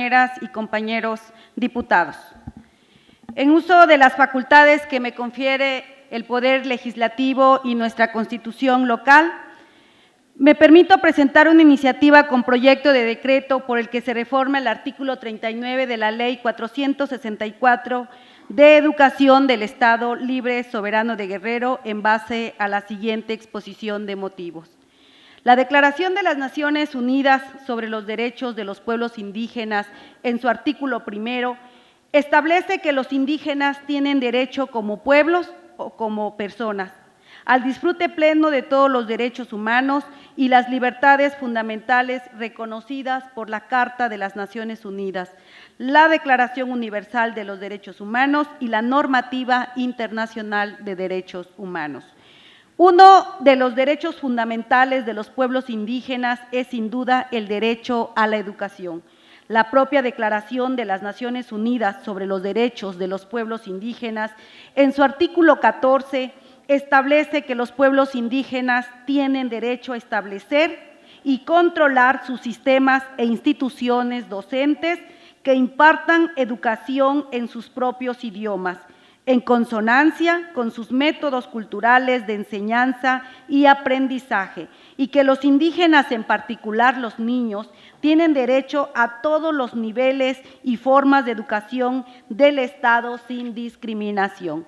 compañeras y compañeros diputados. En uso de las facultades que me confiere el Poder Legislativo y nuestra Constitución local, me permito presentar una iniciativa con proyecto de decreto por el que se reforma el artículo 39 de la Ley 464 de Educación del Estado Libre Soberano de Guerrero en base a la siguiente exposición de motivos. La Declaración de las Naciones Unidas sobre los Derechos de los Pueblos Indígenas, en su artículo primero, establece que los indígenas tienen derecho como pueblos o como personas al disfrute pleno de todos los derechos humanos y las libertades fundamentales reconocidas por la Carta de las Naciones Unidas, la Declaración Universal de los Derechos Humanos y la Normativa Internacional de Derechos Humanos. Uno de los derechos fundamentales de los pueblos indígenas es sin duda el derecho a la educación. La propia Declaración de las Naciones Unidas sobre los Derechos de los Pueblos Indígenas, en su artículo 14, establece que los pueblos indígenas tienen derecho a establecer y controlar sus sistemas e instituciones docentes que impartan educación en sus propios idiomas, en consonancia con sus métodos culturales de enseñanza y aprendizaje, y que los indígenas, en particular los niños, tienen derecho a todos los niveles y formas de educación del Estado sin discriminación.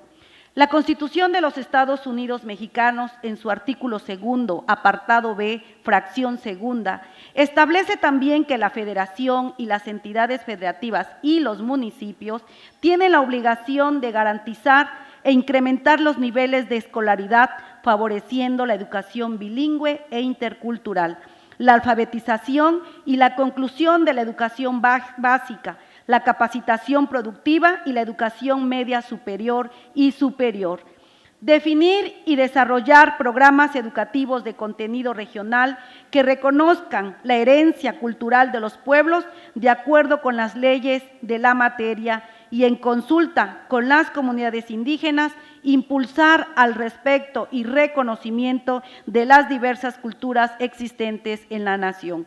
La Constitución de los Estados Unidos Mexicanos, en su artículo segundo, apartado B, fracción segunda, establece también que la Federación y las entidades federativas y los municipios tienen la obligación de garantizar e incrementar los niveles de escolaridad, favoreciendo la educación bilingüe e intercultural, la alfabetización y la conclusión de la educación básica, la capacitación productiva y la educación media superior y superior. Definir y desarrollar programas educativos de contenido regional que reconozcan la herencia cultural de los pueblos de acuerdo con las leyes de la materia y en consulta con las comunidades indígenas, impulsar al respecto y reconocimiento de las diversas culturas existentes en la nación.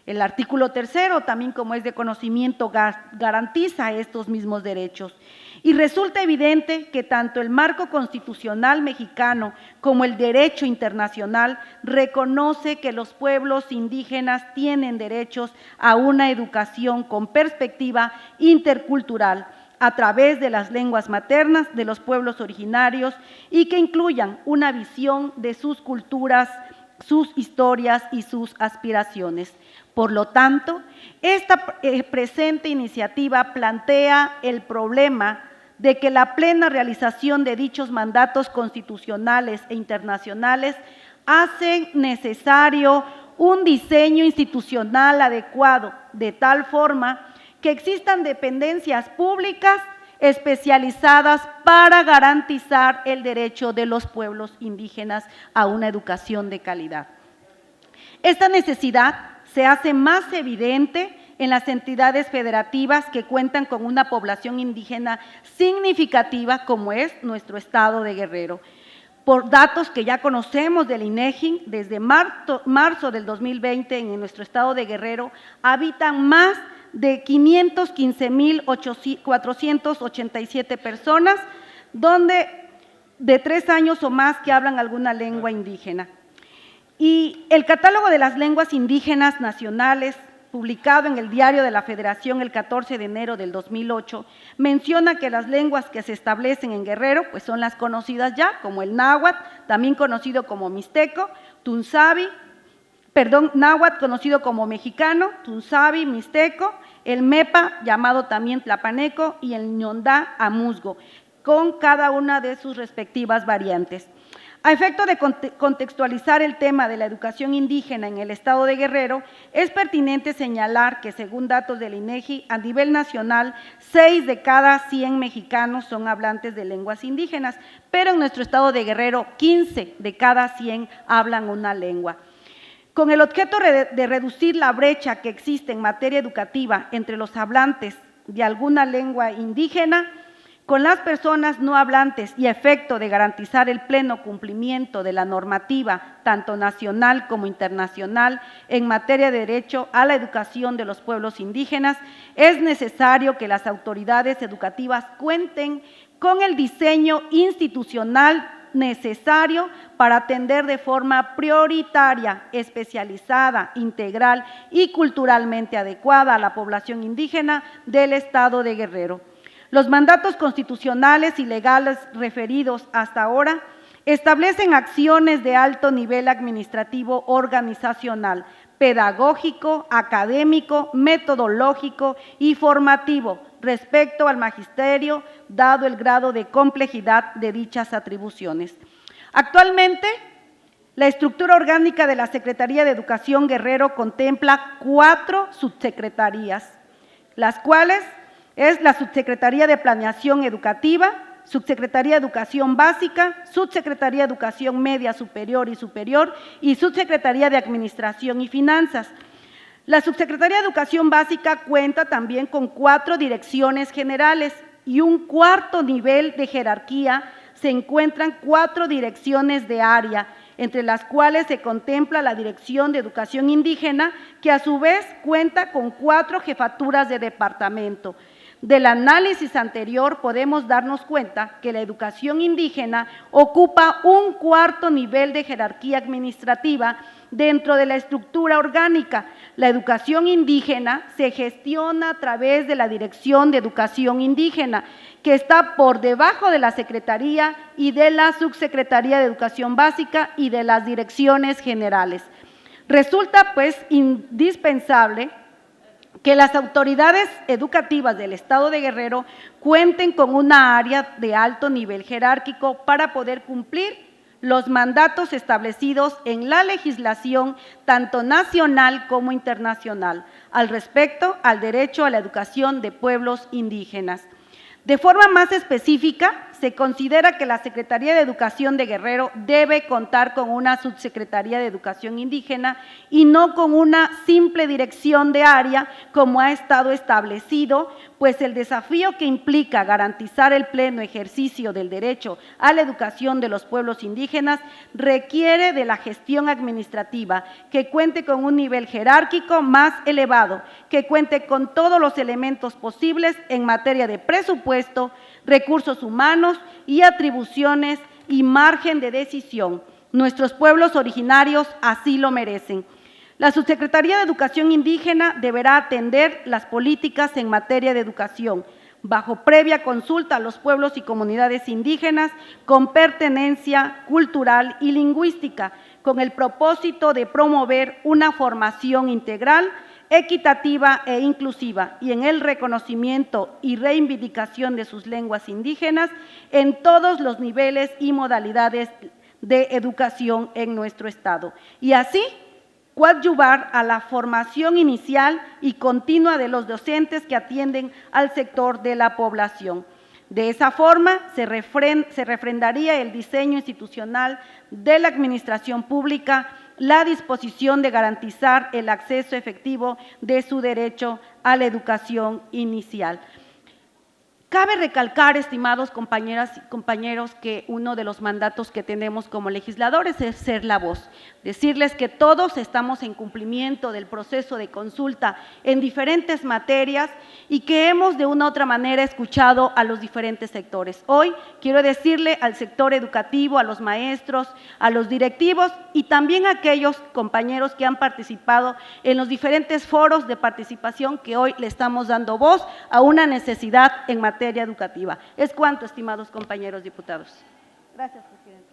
El artículo tercero, también como es de conocimiento, garantiza estos mismos derechos. Y resulta evidente que tanto el marco constitucional mexicano como el derecho internacional reconoce que los pueblos indígenas tienen derechos a una educación con perspectiva intercultural a través de las lenguas maternas de los pueblos originarios y que incluyan una visión de sus culturas, sus historias y sus aspiraciones. Por lo tanto, esta presente iniciativa plantea el problema de que la plena realización de dichos mandatos constitucionales e internacionales hacen necesario un diseño institucional adecuado, de tal forma que existan dependencias públicas especializadas para garantizar el derecho de los pueblos indígenas a una educación de calidad. Esta necesidad se hace más evidente en las entidades federativas que cuentan con una población indígena significativa como es nuestro estado de Guerrero. Por datos que ya conocemos del INEGI, desde marzo del 2020 en nuestro estado de Guerrero habitan más de 515,487 personas, donde de 3 años o más que hablan alguna lengua indígena. Y el catálogo de las lenguas indígenas nacionales, publicado en el Diario de la Federación el 14 de enero del 2008, menciona que las lenguas que se establecen en Guerrero pues son las conocidas ya como el náhuatl, también conocido como mixteco, náhuatl conocido como mexicano, tunzavi, mixteco, el mepa, llamado también tlapaneco, y el ñondá amuzgo, con cada una de sus respectivas variantes. A efecto de contextualizar el tema de la educación indígena en el estado de Guerrero, es pertinente señalar que, según datos del INEGI, a nivel nacional, 6 de cada 100 mexicanos son hablantes de lenguas indígenas, pero en nuestro estado de Guerrero, 15 de cada 100 hablan una lengua. Con el objeto de reducir la brecha que existe en materia educativa entre los hablantes de alguna lengua indígena, con las personas no hablantes y a efecto de garantizar el pleno cumplimiento de la normativa, tanto nacional como internacional, en materia de derecho a la educación de los pueblos indígenas, es necesario que las autoridades educativas cuenten con el diseño institucional necesario para atender de forma prioritaria, especializada, integral y culturalmente adecuada a la población indígena del Estado de Guerrero. Los mandatos constitucionales y legales referidos hasta ahora establecen acciones de alto nivel administrativo organizacional, pedagógico, académico, metodológico y formativo respecto al magisterio, dado el grado de complejidad de dichas atribuciones. Actualmente, la estructura orgánica de la Secretaría de Educación Guerrero contempla 4 subsecretarías, las cuales es la Subsecretaría de Planeación Educativa, Subsecretaría de Educación Básica, Subsecretaría de Educación Media Superior y Subsecretaría de Administración y Finanzas. La Subsecretaría de Educación Básica cuenta también con 4 direcciones generales y un cuarto nivel de jerarquía. Se encuentran 4 direcciones de área, entre las cuales se contempla la Dirección de Educación Indígena, que a su vez cuenta con 4 jefaturas de departamento. Del análisis anterior podemos darnos cuenta que la educación indígena ocupa un cuarto nivel de jerarquía administrativa dentro de la estructura orgánica. La educación indígena se gestiona a través de la Dirección de Educación Indígena, que está por debajo de la Secretaría y de la Subsecretaría de Educación Básica y de las direcciones generales. Resulta pues indispensable que las autoridades educativas del Estado de Guerrero cuenten con una área de alto nivel jerárquico para poder cumplir los mandatos establecidos en la legislación tanto nacional como internacional al respecto al derecho a la educación de pueblos indígenas. De forma más específica, se considera que la Secretaría de Educación de Guerrero debe contar con una Subsecretaría de Educación Indígena y no con una simple dirección de área como ha estado establecido, pues el desafío que implica garantizar el pleno ejercicio del derecho a la educación de los pueblos indígenas requiere de la gestión administrativa, que cuente con un nivel jerárquico más elevado, que cuente con todos los elementos posibles en materia de presupuesto, recursos humanos y atribuciones y margen de decisión. Nuestros pueblos originarios así lo merecen. La Subsecretaría de Educación Indígena deberá atender las políticas en materia de educación, bajo previa consulta a los pueblos y comunidades indígenas con pertenencia cultural y lingüística, con el propósito de promover una formación integral, equitativa e inclusiva y en el reconocimiento y reivindicación de sus lenguas indígenas en todos los niveles y modalidades de educación en nuestro Estado. Y así, coadyuvar a la formación inicial y continua de los docentes que atienden al sector de la población. De esa forma, se refrendaría el diseño institucional de la administración pública, la disposición de garantizar el acceso efectivo de su derecho a la educación inicial. Cabe recalcar, estimados compañeras y compañeros, que uno de los mandatos que tenemos como legisladores es ser la voz, decirles que todos estamos en cumplimiento del proceso de consulta en diferentes materias y que hemos de una u otra manera escuchado a los diferentes sectores. Hoy quiero decirle al sector educativo, a los maestros, a los directivos y también a aquellos compañeros que han participado en los diferentes foros de participación que hoy le estamos dando voz a una necesidad en materia educativa. Es cuanto, estimados compañeros diputados. Gracias, presidente.